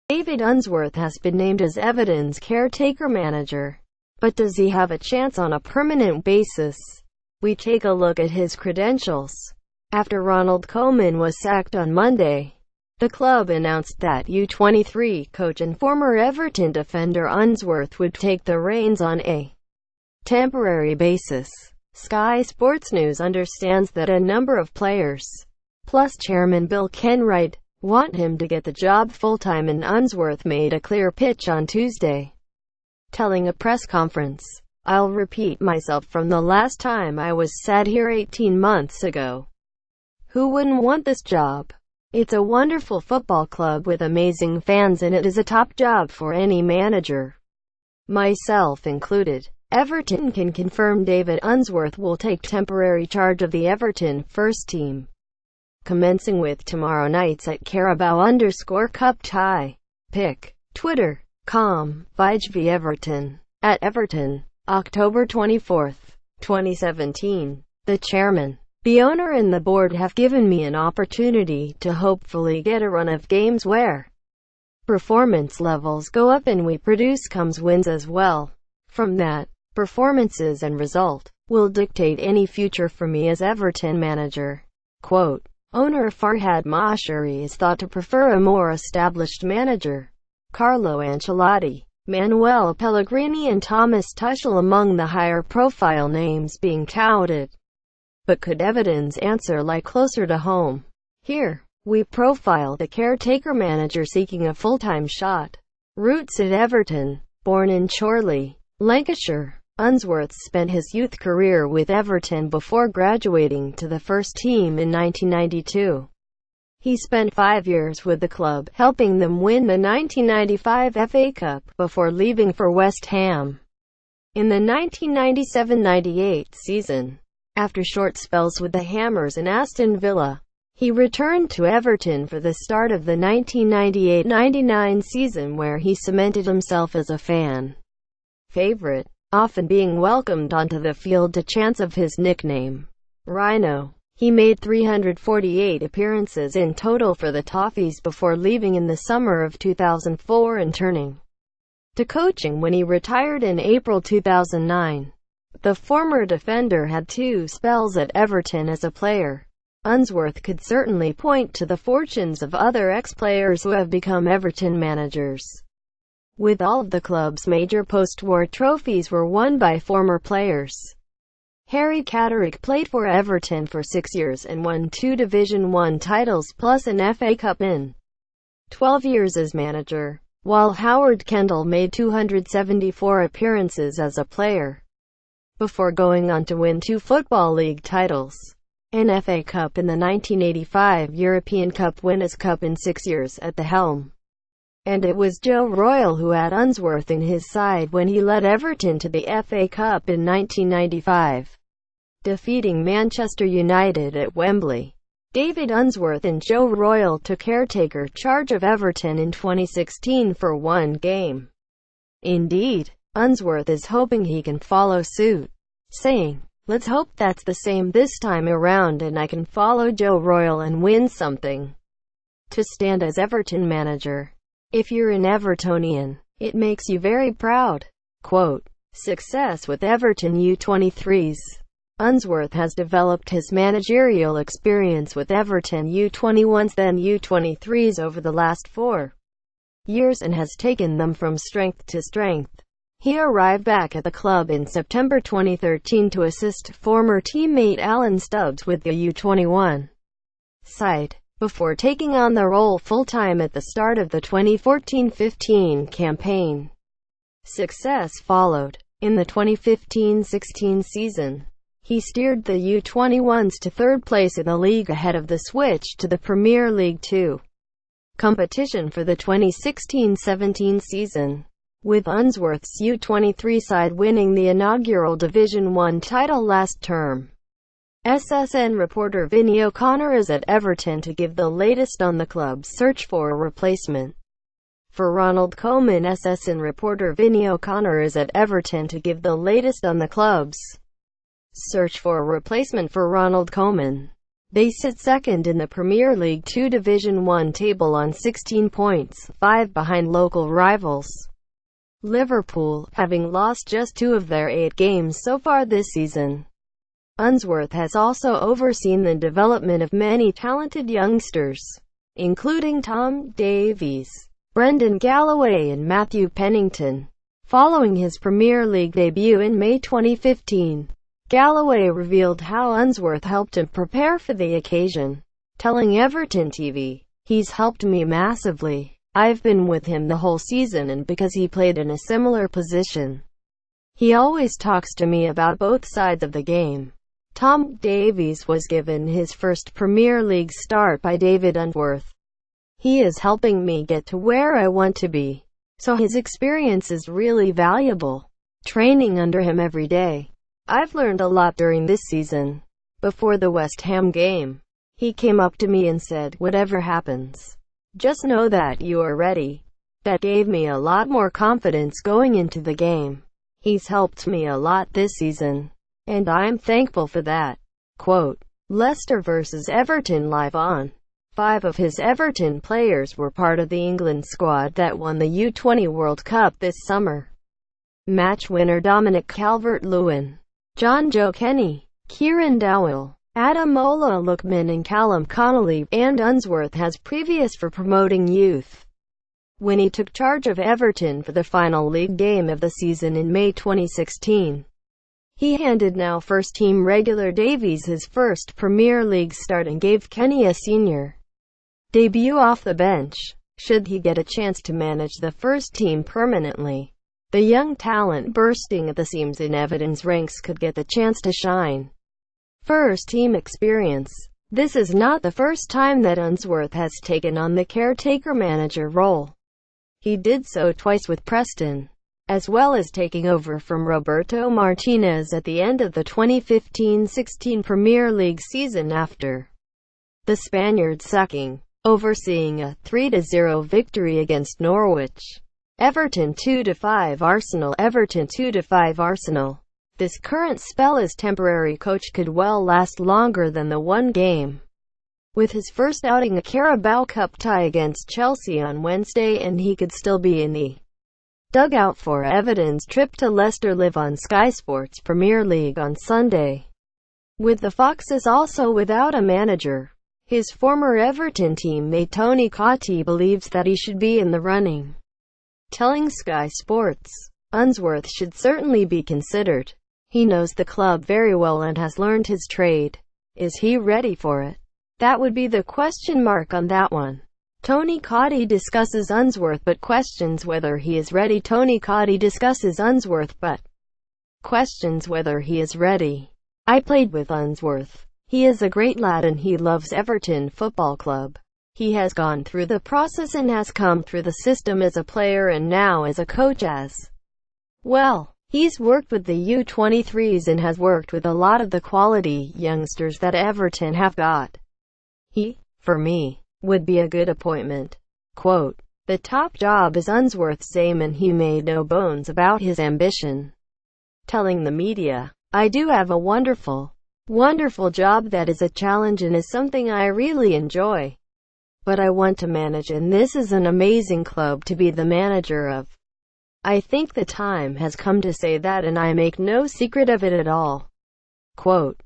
David Unsworth has been named as Everton's caretaker manager. But does he have a chance on a permanent basis? We take a look at his credentials. After Ronald Koeman was sacked on Monday, the club announced that U23 coach and former Everton defender Unsworth would take the reins on a temporary basis. Sky Sports News understands that a number of players, plus chairman Bill Kenwright, want him to get the job full-time, and Unsworth made a clear pitch on Tuesday, telling a press conference, "I'll repeat myself from the last time I was sat here 18 months ago. Who wouldn't want this job? It's a wonderful football club with amazing fans, and it is a top job for any manager, myself included." Everton can confirm David Unsworth will take temporary charge of the Everton first team, commencing with tomorrow night's at Carabao_Cup tie. Pick. Twitter.com, /v Everton, at Everton, October 24, 2017. The chairman, the owner and the board have given me an opportunity to hopefully get a run of games where performance levels go up and we produce wins as well. From that, performances and result will dictate any future for me as Everton manager. Quote, owner Farhad Mashari is thought to prefer a more established manager, Carlo Ancelotti, Manuel Pellegrini and Thomas Tuchel among the higher-profile names being touted. But could Everton's answer lie closer to home? Here, we profile the caretaker manager seeking a full-time shot. Roots at Everton. Born in Chorley, Lancashire, Unsworth spent his youth career with Everton before graduating to the first team in 1992. He spent 5 years with the club, helping them win the 1995 FA Cup, before leaving for West Ham in the 1997-98 season. After short spells with the Hammers and Aston Villa, he returned to Everton for the start of the 1998-99 season, where he cemented himself as a fan favorite, often being welcomed onto the field to chants of his nickname, Rhino. He made 348 appearances in total for the Toffees before leaving in the summer of 2004 and turning to coaching when he retired in April 2009. The former defender had 2 spells at Everton as a player. Unsworth could certainly point to the fortunes of other ex-players who have become Everton managers, with all of the club's major post-war trophies were won by former players. Harry Catterick played for Everton for 6 years and won 2 Division 1 titles plus an FA Cup in 12 years as manager, while Howard Kendall made 274 appearances as a player, before going on to win 2 Football League titles, an FA Cup and the 1985 European Cup Winners' Cup in 6 years at the helm. And it was Joe Royle who had Unsworth in his side when he led Everton to the FA Cup in 1995, defeating Manchester United at Wembley. David Unsworth and Joe Royle took caretaker charge of Everton in 2016 for 1 game. Indeed, Unsworth is hoping he can follow suit, saying, "Let's hope that's the same this time around and I can follow Joe Royle and win something to stand as Everton manager. If you're an Evertonian, it makes you very proud." Quote, success with Everton U23s. Unsworth has developed his managerial experience with Everton U21s then U23s over the last 4 years and has taken them from strength to strength. He arrived back at the club in September 2013 to assist former teammate Alan Stubbs with the U21 side, before taking on the role full-time at the start of the 2014-15 campaign. Success followed. In the 2015-16 season, he steered the U21s to 3rd place in the league ahead of the switch to the Premier League 2 competition for the 2016-17 season, with Unsworth's U23 side winning the inaugural Division 1 title last term. SSN reporter Vinny O'Connor is at Everton to give the latest on the club's search for a replacement for Ronald Koeman. SSN reporter Vinny O'Connor is at Everton to give the latest on the club's search for a replacement for Ronald Koeman. They sit second in the Premier League 2 Division 1 table on 16 points, 5 behind local rivals Liverpool, having lost just 2 of their 8 games so far this season. Unsworth has also overseen the development of many talented youngsters, including Tom Davies, Brendan Galloway and Matthew Pennington. Following his Premier League debut in May 2015, Galloway revealed how Unsworth helped him prepare for the occasion, telling Everton TV, "He's helped me massively. I've been with him the whole season, and because he played in a similar position, he always talks to me about both sides of the game." Tom Davies was given his first Premier League start by David Unsworth. "He is helping me get to where I want to be, so his experience is really valuable. Training under him every day. I've learned a lot during this season." Before the West Ham game, he came up to me and said, "Whatever happens, just know that you are ready." That gave me a lot more confidence going into the game. He's helped me a lot this season, and I'm thankful for that. Quote, Leicester vs Everton live on. 5 of his Everton players were part of the England squad that won the U20 World Cup this summer. Match winner Dominic Calvert-Lewin, John Joe Kenny, Kieran Dowell, Ademola Lookman and Callum Connolly, and Unsworth has previous for promoting youth. When he took charge of Everton for the final league game of the season in May 2016, he handed now first-team regular Davies his first Premier League start and gave Kenny a senior debut off the bench. Should he get a chance to manage the first team permanently, the young talent bursting at the seams in Everton's ranks could get the chance to shine. First-team experience. This is not the first time that Unsworth has taken on the caretaker manager role. He did so twice with Preston, as well as taking over from Roberto Martinez at the end of the 2015-16 Premier League season after the Spaniard sacking. Overseeing a 3-0 victory against Norwich. Everton 2-5 Arsenal. Everton 2-5 Arsenal. This current spell as temporary coach could well last longer than the one game. With his first outing a Carabao Cup tie against Chelsea on Wednesday, and he could still be in the dugout for Everton's trip to Leicester live on Sky Sports Premier League on Sunday. With the Foxes also without a manager, his former Everton teammate Tony Cottee believes that he should be in the running, telling Sky Sports, "Unsworth should certainly be considered. He knows the club very well and has learned his trade. Is he ready for it? That would be the question mark on that one." Tony Cottee discusses Unsworth but questions whether he is ready. Tony Cottee discusses Unsworth but questions whether he is ready. "I played with Unsworth. He is a great lad and he loves Everton Football Club. He has gone through the process and has come through the system as a player and now as a coach as well. He's worked with the U23s and has worked with a lot of the quality youngsters that Everton have got. He, for me, would be a good appointment." Quote, "The top job is Unsworth's aim and he made no bones about his ambition, telling the media, I do have a wonderful job that is a challenge and is something I really enjoy. But I want to manage and this is an amazing club to be the manager of. I think the time has come to say that and I make no secret of it at all." Quote,